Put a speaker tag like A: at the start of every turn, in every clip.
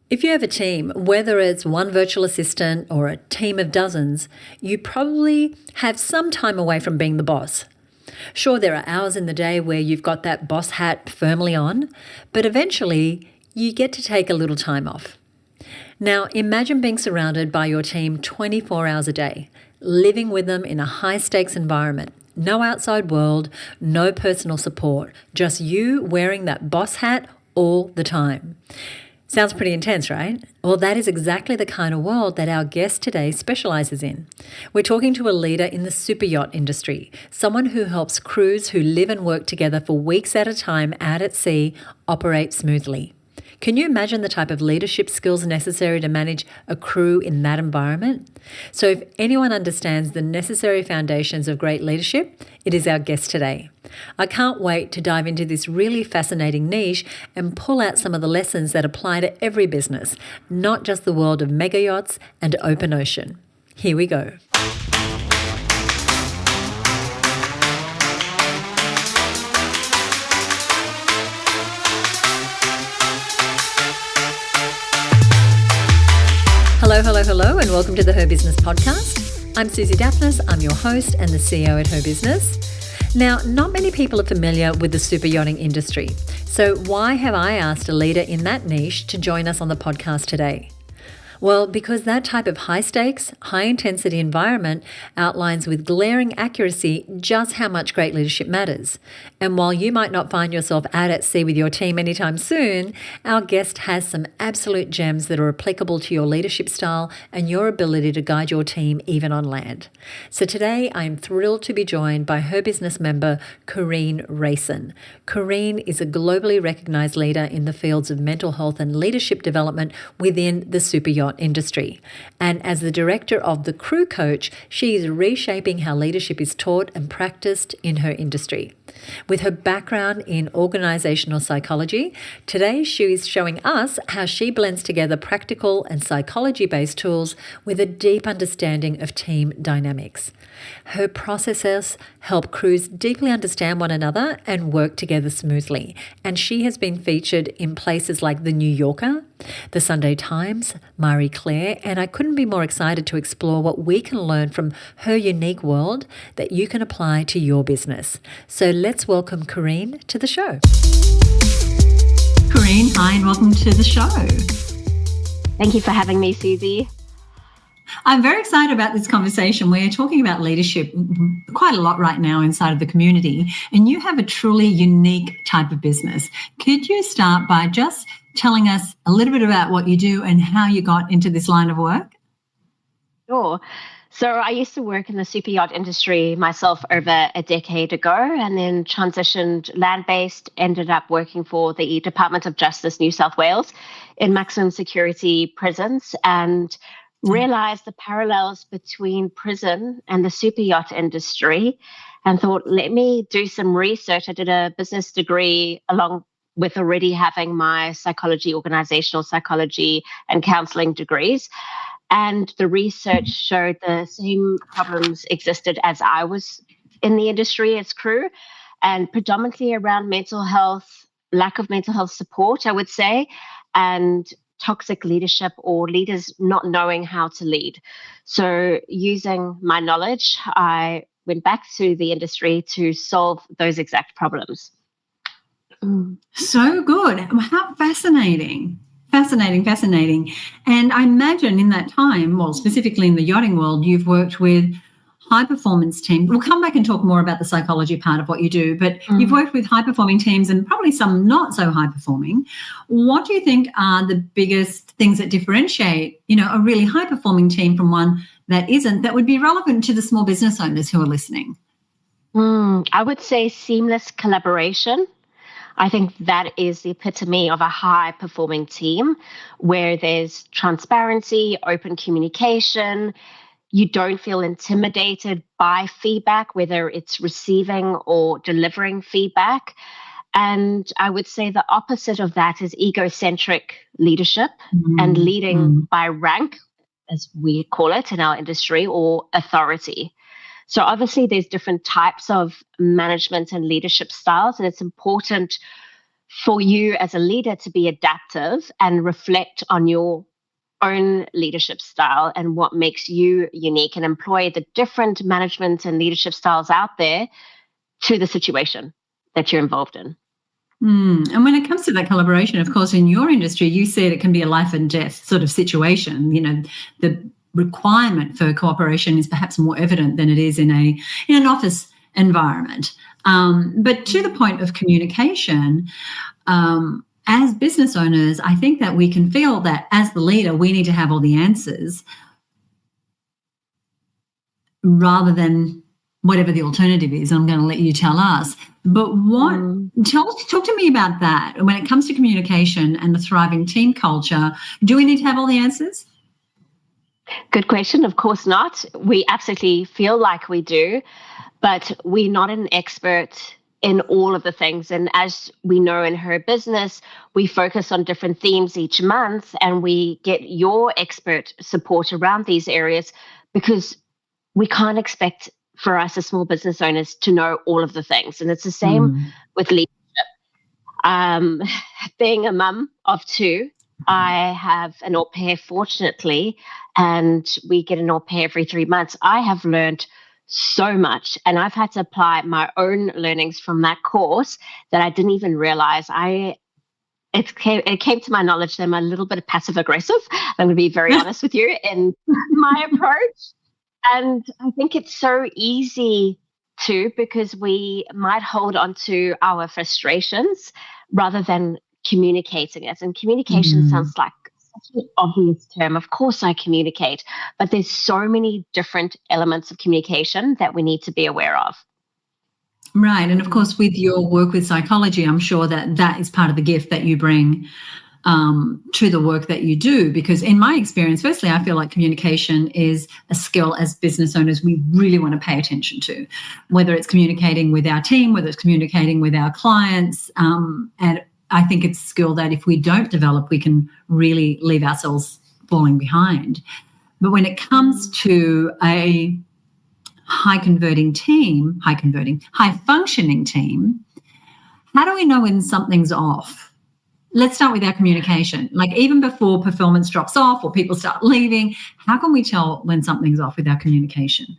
A: If you have a team, whether it's one virtual assistant or a team of dozens, you probably have some time away from being the boss. Sure, there are hours in the day where you've got that boss hat firmly on, but eventually you get to take a little time off. Now, imagine being surrounded by your team 24 hours a day, living with them in a high-stakes environment. No outside world, no personal support, just you wearing that boss hat all the time. Sounds pretty intense, right? Well, that is exactly the kind of world that our guest today specializes in. We're talking to a leader in the superyacht industry, someone who helps crews who live and work together for weeks at a time out at sea operate smoothly. Can you imagine the type of leadership skills necessary to manage a crew in that environment? So if anyone understands the necessary foundations of great leadership, it is our guest today. I can't wait to dive into this really fascinating niche and pull out some of the lessons that apply to every business, not just the world of mega yachts and open ocean. Here we go. Hello, and welcome to the Her Business Podcast. I'm Susie Daphnis, I'm your host and the CEO at Her Business. Now, not many people are familiar with the super yachting industry, so why have I asked a leader in that niche to join us on the podcast today? Well, because that type of high-stakes, high-intensity environment outlines with glaring accuracy just how much great leadership matters. And while you might not find yourself out at sea with your team anytime soon, our guest has some absolute gems that are applicable to your leadership style and your ability to guide your team even on land. So today, I'm thrilled to be joined by Her Business member, Karine Rayson. Karine is a globally recognized leader in the fields of mental health and leadership development within the super yacht industry. And as the director of the Crew Coach, she is reshaping how leadership is taught and practiced in her industry. With her background in organizational psychology, today she is showing us how she blends together practical and psychology-based tools with a deep understanding of team dynamics. Her processes help crews deeply understand one another and work together smoothly. And she has been featured in places like The New Yorker, The Sunday Times, Marie Claire, and I couldn't be more excited to explore what we can learn from her unique world that you can apply to your business. So let's welcome Karine to the show. Karine, hi, and welcome to the show.
B: Thank you for having me, Susie.
A: I'm very excited about this conversation. We're talking about leadership quite a lot right now inside of the community, and you have a truly unique type of business. Could you start by just telling us a little bit about what you do and how you got into this line of work?
B: Sure. So I used to work in the super yacht industry myself over a decade ago and then transitioned land-based, ended up working for the Department of Justice, New South Wales in maximum security prisons and realized the parallels between prison and the super yacht industry and thought, let me do some research. I did a business degree along with already having my psychology, organizational psychology and counseling degrees. And the research showed the same problems existed as I was in the industry as crew, and predominantly around mental health, lack of mental health support, I would say, and toxic leadership or leaders not knowing how to lead. So using my knowledge, I went back to the industry to solve those exact problems.
A: So good. How fascinating. Fascinating. And I imagine in that time, well, specifically in the yachting world, you've worked with high-performance teams. We'll come back and talk more about the psychology part of what you do, but you've worked with high-performing teams and probably some not so high-performing. What do you think are the biggest things that differentiate, a really high-performing team from one that isn't, that would be relevant to the small business owners who are listening?
B: I would say seamless collaboration. I think that is the epitome of a high-performing team where there's transparency, open communication. You don't feel intimidated by feedback, whether it's receiving or delivering feedback. And I would say the opposite of that is egocentric leadership and leading by rank, as we call it in our industry, or authority. So obviously there's different types of management and leadership styles, and it's important for you as a leader to be adaptive and reflect on your own leadership style and what makes you unique, and employ the different management and leadership styles out there to the situation that you're involved in.
A: And when it comes to that collaboration, of course, in your industry, you said it can be a life and death sort of situation. The requirement for cooperation is perhaps more evident than it is in an office environment. But to the point of communication, as business owners, I think that we can feel that as the leader, we need to have all the answers rather than whatever the alternative is. I'm going to let you tell us. But talk to me about that. When it comes to communication and the thriving team culture, do we need to have all the answers?
B: Good question. Of course not. We absolutely feel like we do, but we're not an expert in all of the things. And as we know in her business, we focus on different themes each month, and we get your expert support around these areas, because we can't expect for us as small business owners to know all of the things. And it's the same with leadership. Being a mum of two, I have an au pair, fortunately, and we get an au pair every 3 months. I have learned so much, and I've had to apply my own learnings from that course that I didn't even realize. It came to my knowledge that I'm a little bit passive aggressive. I'm going to be very honest with you in my approach. And I think it's so easy to, because we might hold on to our frustrations rather than communicating it. And communication sounds like such an obvious term. Of course I communicate, but there's so many different elements of communication that we need to be aware of.
A: Right. And of course, with your work with psychology, I'm sure that is part of the gift that you bring to the work that you do. Because in my experience, firstly, I feel like communication is a skill as business owners we really want to pay attention to, whether it's communicating with our team, whether it's communicating with our clients. And I think it's a skill that if we don't develop, we can really leave ourselves falling behind. But when it comes to a high functioning team, how do we know when something's off? Let's start with our communication. Like, even before performance drops off or people start leaving, how can we tell when something's off with our communication?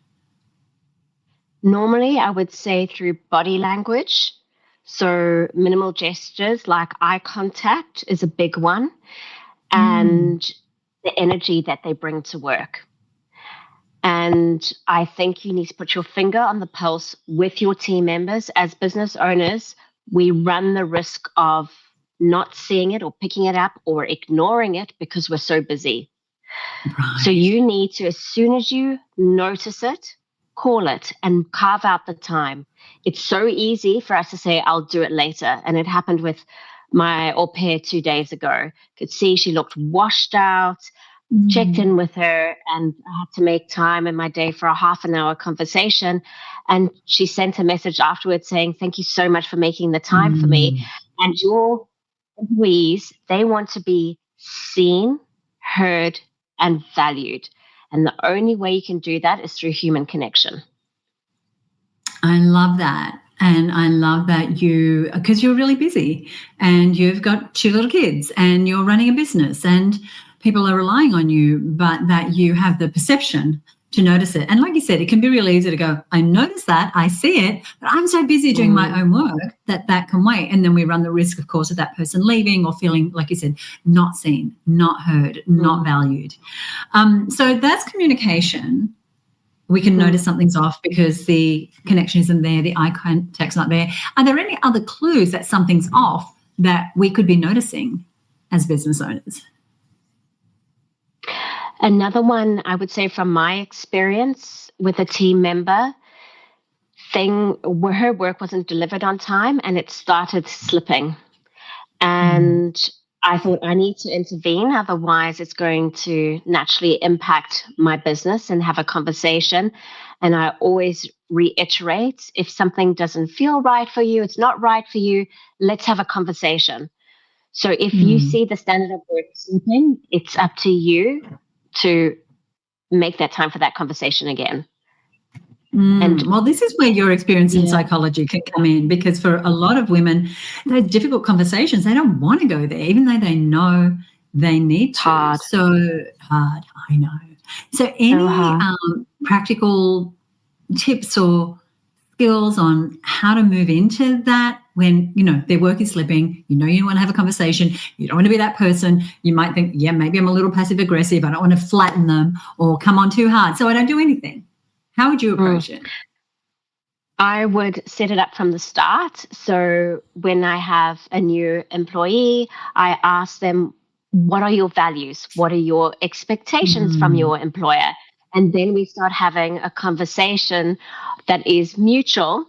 B: Normally, I would say through body language. So minimal gestures like eye contact is a big one, and the energy that they bring to work. And I think you need to put your finger on the pulse with your team members. As business owners, we run the risk of not seeing it or picking it up or ignoring it because we're so busy.
A: Right.
B: So you need to, as soon as you notice it, call it and carve out the time. It's so easy for us to say, I'll do it later. And it happened with my au pair 2 days ago. Could see she looked washed out, checked in with her, and I had to make time in my day for a half an hour conversation. And she sent a message afterwards saying, thank you so much for making the time for me. And your employees, they want to be seen, heard, and valued. And the only way you can do that is through human connection.
A: I love that. And I love that because you're really busy and you've got 2 little kids and you're running a business and people are relying on you, but that you have the perception to notice it. And like you said, it can be really easy to go, I notice that, I see it, but I'm so busy doing my own work that can wait. And then we run the risk, of course, of that person leaving or feeling, like you said, not seen, not heard, not valued. So that's communication. We can notice something's off because the connection isn't there, the eye contact's not there. Are there any other clues that something's off that we could be noticing as business owners?
B: Another one, I would say from my experience with a team member, where her work wasn't delivered on time and it started slipping. And I thought I need to intervene, otherwise it's going to naturally impact my business, and have a conversation. And I always reiterate, if something doesn't feel right for you, it's not right for you, let's have a conversation. So if you see the standard of work slipping, it's up to you to make that time for that conversation again.
A: Well, this is where your experience in psychology can come in, because for a lot of women, those difficult conversations, they don't want to go there, even though they know they need to.
B: Hard.
A: So hard, I know. So any practical tips or skills on how to move into that when, their work is slipping, you want to have a conversation, you don't want to be that person, you might think, yeah, maybe I'm a little passive aggressive, I don't want to flatten them or come on too hard, so I don't do anything. How would you approach it?
B: I would set it up from the start. So when I have a new employee, I ask them, what are your values? What are your expectations from your employer? And then we start having a conversation that is mutual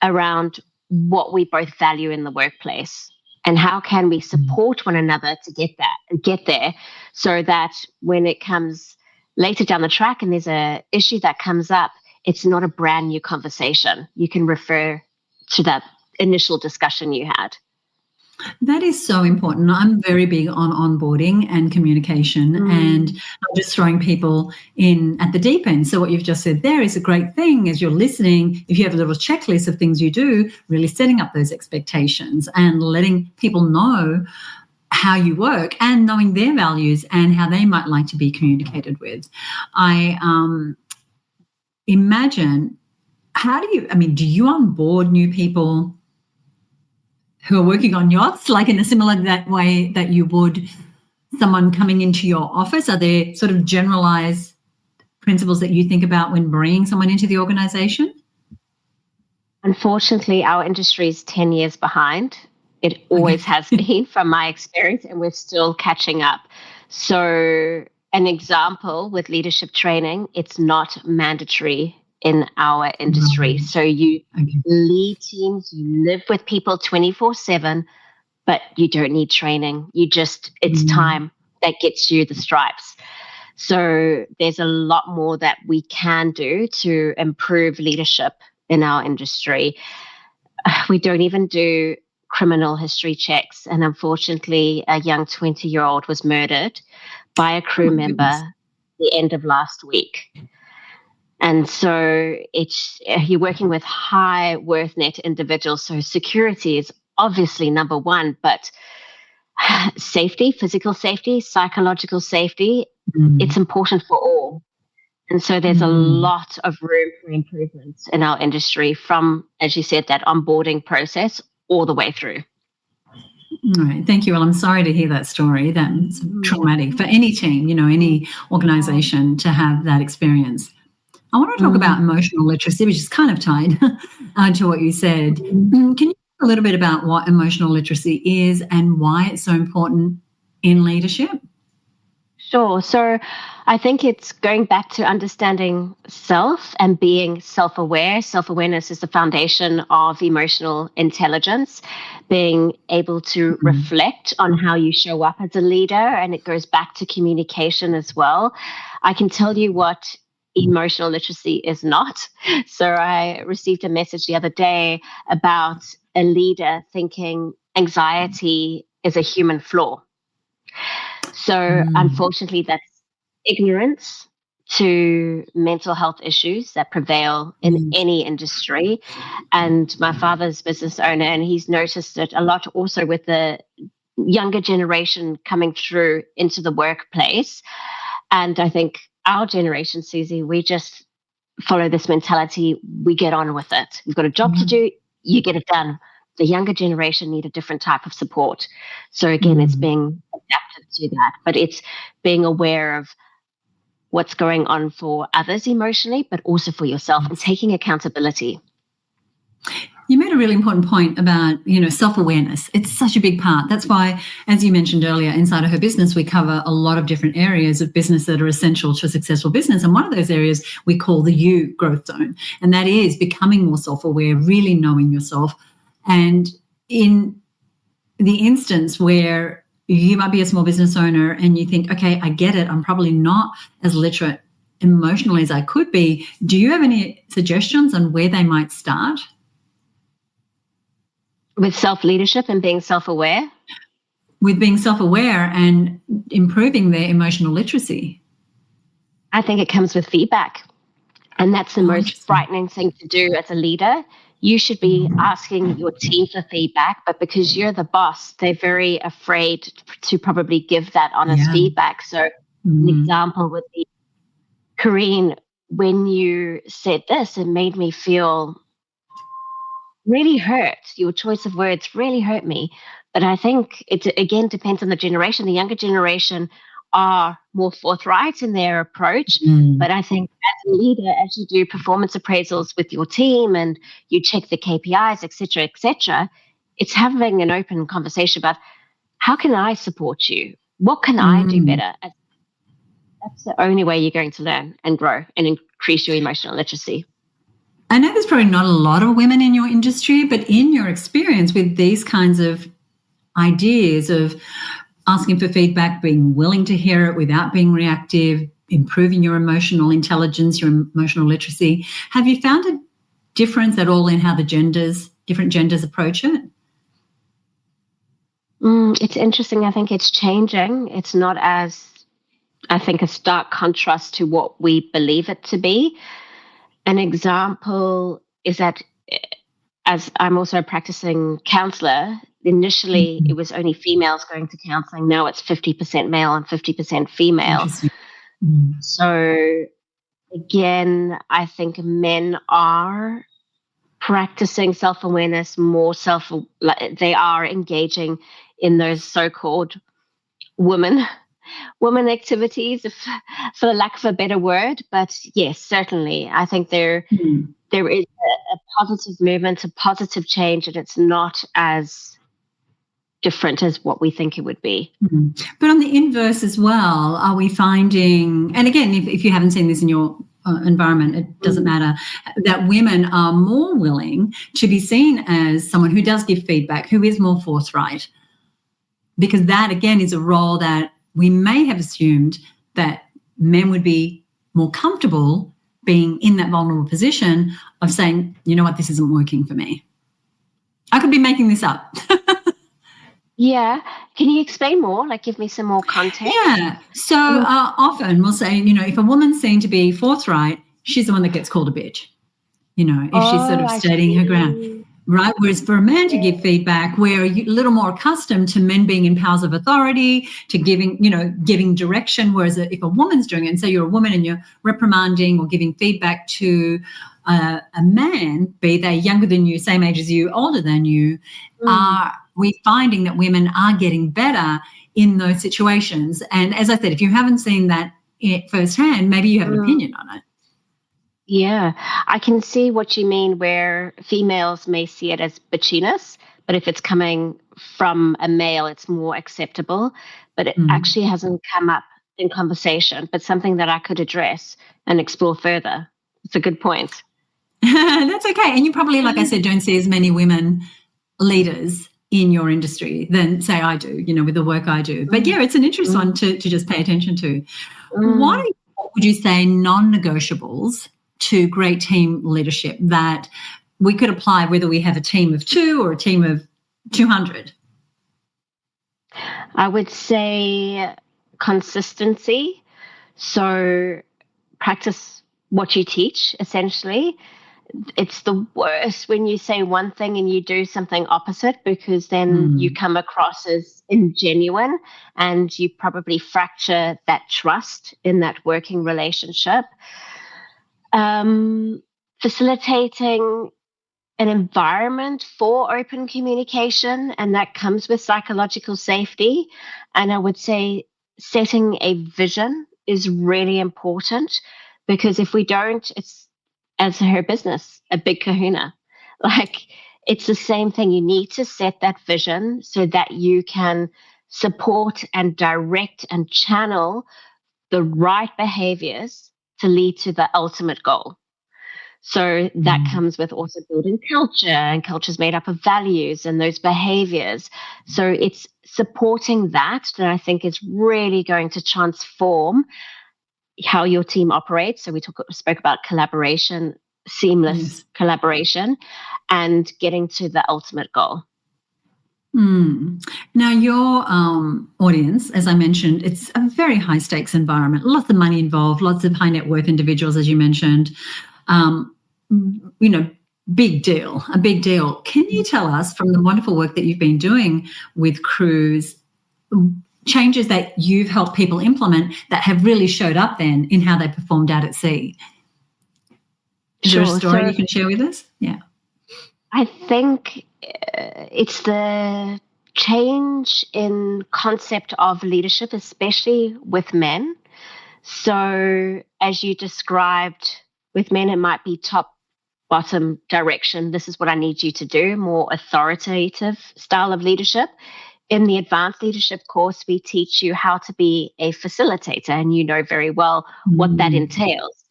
B: around what we both value in the workplace and how can we support one another to get there, so that when it comes later down the track and there's a issue that comes up, it's not a brand new conversation. You can refer to that initial discussion you had.
A: That is so important. I'm very big on onboarding and communication, and not just throwing people in at the deep end. So what you've just said there is a great thing. As you're listening, if you have a little checklist of things you do, really setting up those expectations and letting people know how you work and knowing their values and how they might like to be communicated with. I imagine, do you onboard new people who are working on yachts, like in a similar that way that you would someone coming into your office? Are there sort of generalized principles that you think about when bringing someone into the organization?
B: Unfortunately, our industry is 10 years behind. It always has been, from my experience, and we're still catching up. So an example with leadership training, it's not mandatory in our industry. So you lead teams, you live with people 24/7, but you don't need training. It's time that gets you the stripes. So there's a lot more that we can do to improve leadership in our industry. We don't even do criminal history checks. And unfortunately, a young 20-year-old was murdered by a crew member the end of last week. And so you're working with high worth net individuals. So security is obviously number one, but safety, physical safety, psychological safety, it's important for all. And so there's a lot of room for improvements in our industry from, as you said, that onboarding process all the way through.
A: All right. Thank you. Well, I'm sorry to hear that story. That's traumatic for any team, any organization to have that experience. I want to talk about emotional literacy, which is kind of tied to what you said. Can you talk a little bit about what emotional literacy is and why it's so important in leadership?
B: Sure. So I think it's going back to understanding self and being self-aware. Self-awareness is the foundation of emotional intelligence, being able to reflect on how you show up as a leader. And it goes back to communication as well. I can tell you what emotional literacy is not. So I received a message the other day about a leader thinking anxiety is a human flaw. So unfortunately, that's ignorance to mental health issues that prevail in any industry. And my father's business owner, and he's noticed it a lot also with the younger generation coming through into the workplace. And I think our generation, Susie, we just follow this mentality. We get on with it. You've got a job to do, you get it done. The younger generation need a different type of support. So again, it's being adapted to that, but it's being aware of what's going on for others emotionally, but also for yourself, and taking accountability.
A: You made a really important point about, self-awareness. It's such a big part. That's why, as you mentioned earlier, inside of Her Business, we cover a lot of different areas of business that are essential to a successful business. And one of those areas we call the You growth zone. And that is becoming more self-aware, really knowing yourself. And in the instance where you might be a small business owner and you think, okay, I get it, I'm probably not as literate emotionally as I could be. Do you have any suggestions on where they might start?
B: With self-leadership and being self-aware?
A: With being self-aware and improving their emotional literacy.
B: I think it comes with feedback. And that's the most frightening thing to do as a leader. You should be asking your team for feedback, but because you're the boss, they're very afraid to probably give that honest feedback. So an example would be, Karine, when you said this, it made me feel really hurt. Your choice of words really hurt me. But I think it, again, depends on the generation. The younger generation are more forthright in their approach. But I think as a leader, as you do performance appraisals with your team and you check the KPIs, et cetera, it's having an open conversation about how can I support you? What can I do better? That's the only way you're going to learn and grow and increase your emotional literacy.
A: I know there's probably not a lot of women in your industry, but in your experience with these kinds of ideas of asking for feedback, being willing to hear it without being reactive, improving your emotional intelligence, your emotional literacy, have you found a difference at all in how the different genders approach it?
B: It's interesting. I think it's changing. It's not as, I think, a stark contrast to what we believe it to be. An example is that, as I'm also a practicing counselor, initially it was only females going to counseling. Now it's 50% male and 50% female. So again, I think men are practicing self-awareness more. They are engaging in those so-called women activities, for the lack of a better word. But yes, certainly, I think there is a positive movement, a positive change, and it's not as different as what we think it would be.
A: But on the inverse as well, are we finding, and again, if you haven't seen this in your environment, it doesn't matter, that women are more willing to be seen as someone who does give feedback, who is more forthright? Because that, again, is a role that we may have assumed that men would be more comfortable being in that vulnerable position of saying, you know what, this isn't working for me. I could be making this up.
B: Yeah. Can you explain more? Like, give me some more context?
A: Yeah. So often we'll say, if a woman's seen to be forthright, she's the one that gets called a bitch, if she's sort of stating her ground. Right. Whereas for a man to give feedback, we're a little more accustomed to men being in powers of authority, to giving direction. Whereas if a woman's doing it, and say you're a woman and you're reprimanding or giving feedback to a man, be they younger than you, same age as you, older than you, we're finding that women are getting better in those situations. And as I said, if you haven't seen that firsthand, maybe you have an opinion on it.
B: Yeah, I can see what you mean, where females may see it as bitchiness, but if it's coming from a male, it's more acceptable. But it actually hasn't come up in conversation, but something that I could address and explore further. It's a good point.
A: That's okay. And you probably, like I said, don't see as many women leaders in your industry than, say, I do, with the work I do. But yeah, it's an interesting one to just pay attention to. What would you say non-negotiables to great team leadership that we could apply whether we have a team of 2 or a team of 200?
B: I would say consistency. So practice what you teach, essentially. It's the worst when you say one thing and you do something opposite, because then you come across as ingenuine and you probably fracture that trust in that working relationship. Facilitating an environment for open communication, and that comes with psychological safety. And I would say setting a vision is really important, because if we don't, it's, as her business, a big kahuna. Like, it's the same thing. You need to set that vision so that you can support and direct and channel the right behaviors to lead to the ultimate goal. So that comes with also building culture, and culture is made up of values and those behaviors. So it's supporting that I think is really going to transform how your team operates. So we spoke about collaboration, seamless collaboration, and getting to the ultimate goal.
A: Now, your audience, as I mentioned, it's a very high stakes environment, lots of money involved, lots of high net worth individuals, as you mentioned. big deal, a big deal. Can you tell us, from the wonderful work that you've been doing with crews, changes that you've helped people implement that have really showed up then in how they performed out at sea? Is there a story you can share with us? Yeah.
B: I think it's the change in concept of leadership, especially with men. So as you described, with men, it might be top, bottom direction. This is what I need you to do, more authoritative style of leadership. In the advanced leadership course, we teach you how to be a facilitator, and you know very well what that entails.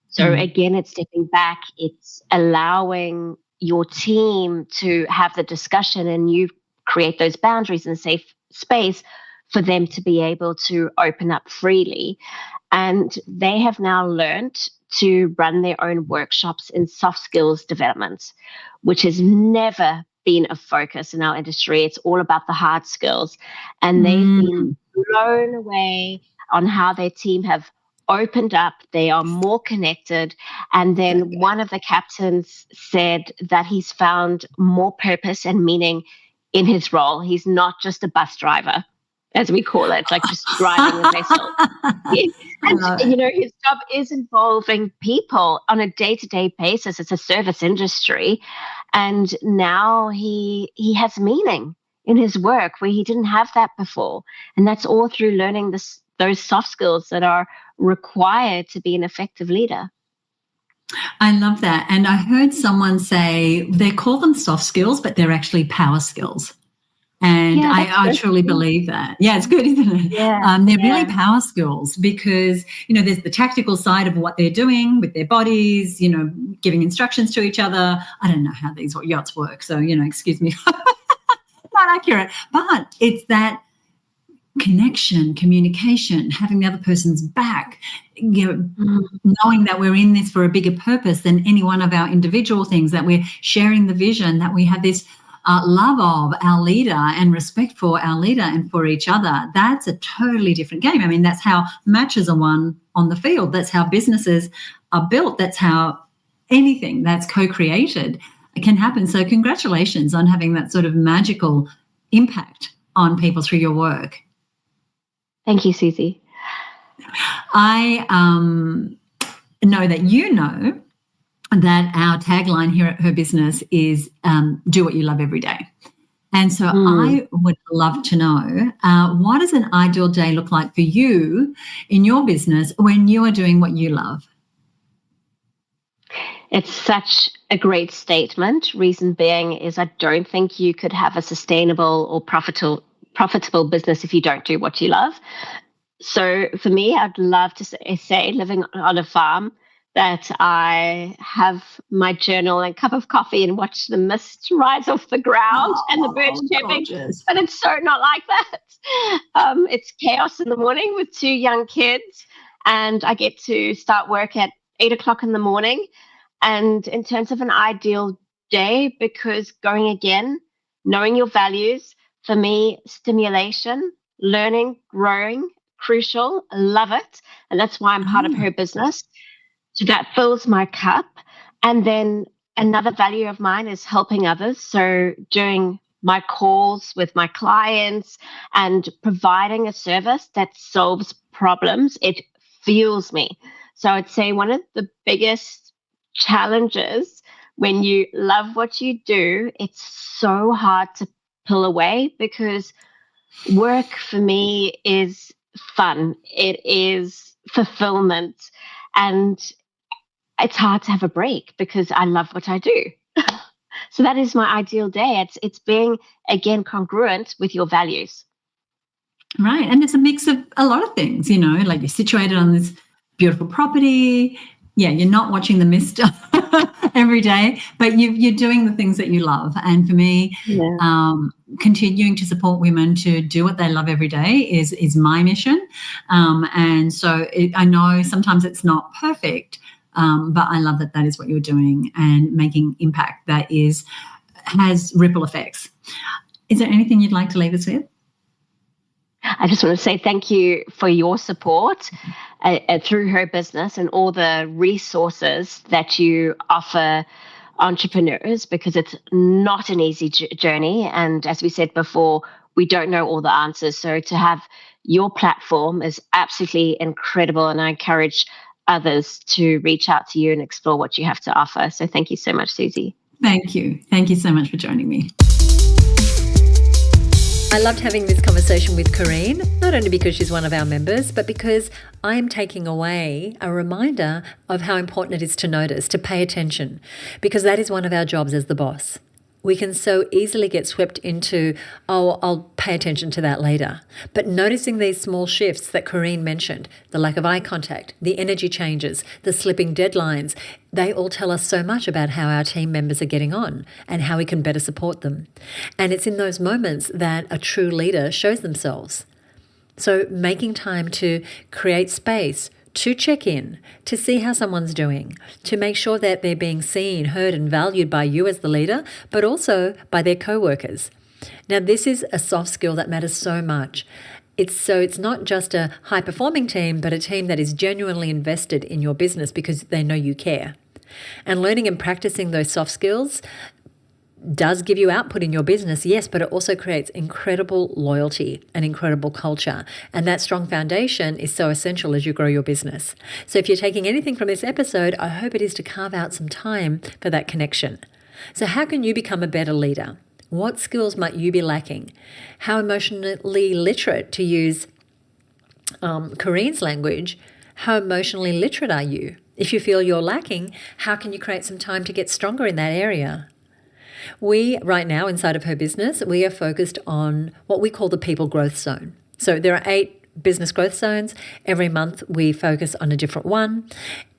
B: So again, it's stepping back, it's allowing your team to have the discussion, and you create those boundaries and safe space for them to be able to open up freely. And they have now learned to run their own workshops in soft skills development, which has never been a focus in our industry. It's all about the hard skills. And they've been blown away on how their team have opened up. They are more connected. And then one of the captains said that he's found more purpose and meaning in his role. He's not just a bus driver, as we call it, like just driving a vessel. His job is involving people on a day-to-day basis. It's a service industry. And now he has meaning in his work where he didn't have that before. And that's all through learning those soft skills that are required to be an effective leader.
A: I love that. And I heard someone say they call them soft skills, but they're actually power skills. And I truly believe that. Yeah, it's good, isn't it?
B: Yeah,
A: they're really power skills because, there's the tactical side of what they're doing with their bodies, giving instructions to each other. I don't know how these yachts work, so, excuse me, not accurate. But it's that connection, communication, having the other person's back, knowing that we're in this for a bigger purpose than any one of our individual things, that we're sharing the vision, that we have this love of our leader and respect for our leader and for each other. That's a totally different game. I mean, that's how matches are won on the field. That's how businesses are built. That's how anything that's co-created can happen. So congratulations on having that sort of magical impact on people through your work.
B: Thank you, Susie.
A: I know that that our tagline here at Her Business is do what you love every day. And so I would love to know, what does an ideal day look like for you in your business when you are doing what you love?
B: It's such a great statement. Reason being is I don't think you could have a sustainable or profitable business if you don't do what you love. So for me, I'd love to say living on a farm, that I have my journal and cup of coffee and watch the mist rise off the ground and the birds chirping. But it's so not like that. It's chaos in the morning with 2 young kids, and I get to start work at 8:00 in the morning. And in terms of an ideal day, because going again, knowing your values, for me, stimulation, learning, growing, crucial. I love it. And that's why I'm part of Her Business. So that fills my cup. And then another value of mine is helping others. So doing my calls with my clients and providing a service that solves problems, it fuels me. So I'd say one of the biggest challenges when you love what you do, it's so hard to pull away, because work for me is fun. It is fulfillment. And it's hard to have a break because I love what I do. So that is my ideal day. It's being, again, congruent with your values.
A: Right. And it's a mix of a lot of things, like you're situated on this beautiful property. Yeah, you're not watching the mist every day, but you're doing the things that you love. And for me, continuing to support women to do what they love every day is my mission. And so I know sometimes it's not perfect, but I love that is what you're doing and making impact that has ripple effects. Is there anything you'd like to leave us with?
B: I just want to say thank you for your support. through her business and all the resources that you offer entrepreneurs, because it's not an easy journey. And as we said before, we don't know all the answers. So to have your platform is absolutely incredible. And I encourage others to reach out to you and explore what you have to offer. So thank you so much, Susie.
C: Thank you. Thank you so much for joining me.
A: I loved having this conversation with Karine, not only because she's one of our members, but because I am taking away a reminder of how important it is to notice, to pay attention, because that is one of our jobs as the boss. We can so easily get swept into, oh, I'll pay attention to that later. But noticing these small shifts that Karine mentioned, the lack of eye contact, the energy changes, the slipping deadlines, they all tell us so much about how our team members are getting on and how we can better support them. And it's in those moments that a true leader shows themselves. So making time to create space, to check in, to see how someone's doing, to make sure that they're being seen, heard, and valued by you as the leader, but also by their co-workers. Now, this is a soft skill that matters so much. It's not just a high-performing team, but a team that is genuinely invested in your business because they know you care. And learning and practicing those soft skills does give you output in your business, yes, but it also creates incredible loyalty and incredible culture. And that strong foundation is so essential as you grow your business. So if you're taking anything from this episode, I hope it is to carve out some time for that connection. So how can you become a better leader? What skills might you be lacking? How emotionally literate, to use Karine's language, how emotionally literate are you? If you feel you're lacking, how can you create some time to get stronger in that area? We, right now, inside of her business, we are focused on what we call the people growth zone. So there are 8 business growth zones. Every month we focus on a different one.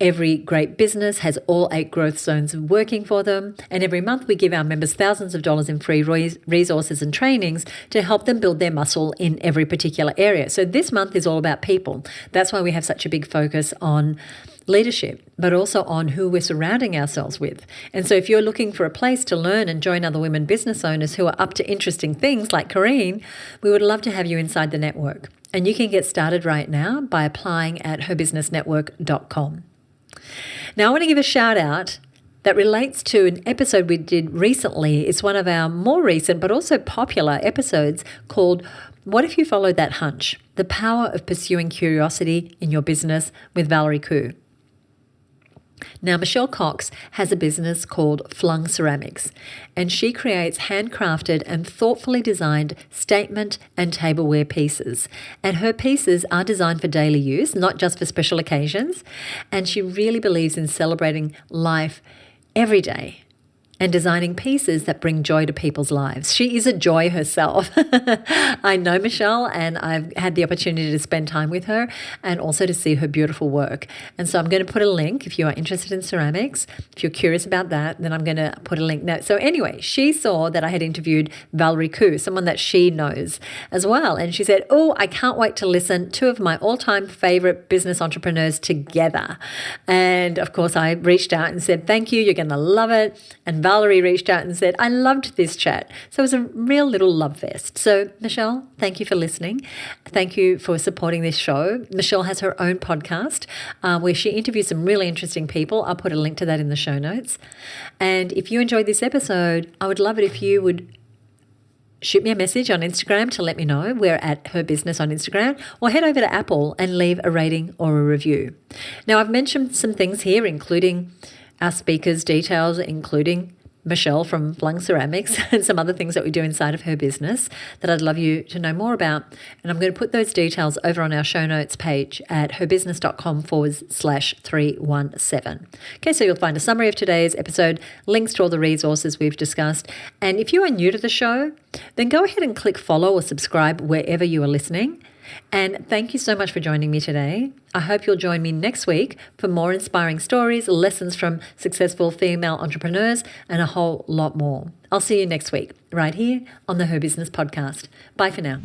A: Every great business has all 8 growth zones working for them. And every month we give our members thousands of dollars in free resources and trainings to help them build their muscle in every particular area. So this month is all about people. That's why we have such a big focus on leadership, but also on who we're surrounding ourselves with. And so if you're looking for a place to learn and join other women business owners who are up to interesting things like Karine, we would love to have you inside the network. And you can get started right now by applying at herbusinessnetwork.com. Now I want to give a shout out that relates to an episode we did recently. It's one of our more recent but also popular episodes called What If You Followed That Hunch? The Power of Pursuing Curiosity in Your Business with Valerie Khoo. Now, Michelle Cox has a business called Flung Ceramics, and she creates handcrafted and thoughtfully designed statement and tableware pieces. And her pieces are designed for daily use, not just for special occasions. And she really believes in celebrating life every day and designing pieces that bring joy to people's lives. She is a joy herself. I know Michelle, and I've had the opportunity to spend time with her and also to see her beautiful work. And so I'm going to put a link if you are interested in ceramics. If you're curious about that, then I'm going to put a link now. So anyway, she saw that I had interviewed Valerie Khoo, someone that she knows as well. And she said, oh, I can't wait to listen. 2 of my all-time favorite business entrepreneurs together. And of course, I reached out and said, thank you. You're going to love it. And Valerie reached out and said, I loved this chat. So it was a real little love fest. So Michelle, thank you for listening. Thank you for supporting this show. Michelle has her own podcast where she interviews some really interesting people. I'll put a link to that in the show notes. And if you enjoyed this episode, I would love it if you would shoot me a message on Instagram to let me know. We're at Her Business on Instagram, or head over to Apple and leave a rating or a review. Now, I've mentioned some things here, including our speakers' details, including Michelle from Flung Ceramics and some other things that we do inside of her business that I'd love you to know more about. And I'm going to put those details over on our show notes page at herbusiness.com/317. Okay, so you'll find a summary of today's episode, links to all the resources we've discussed. And if you are new to the show, then go ahead and click follow or subscribe wherever you are listening. And thank you so much for joining me today. I hope you'll join me next week for more inspiring stories, lessons from successful female entrepreneurs, and a whole lot more. I'll see you next week, right here on the Her Business Podcast. Bye for now.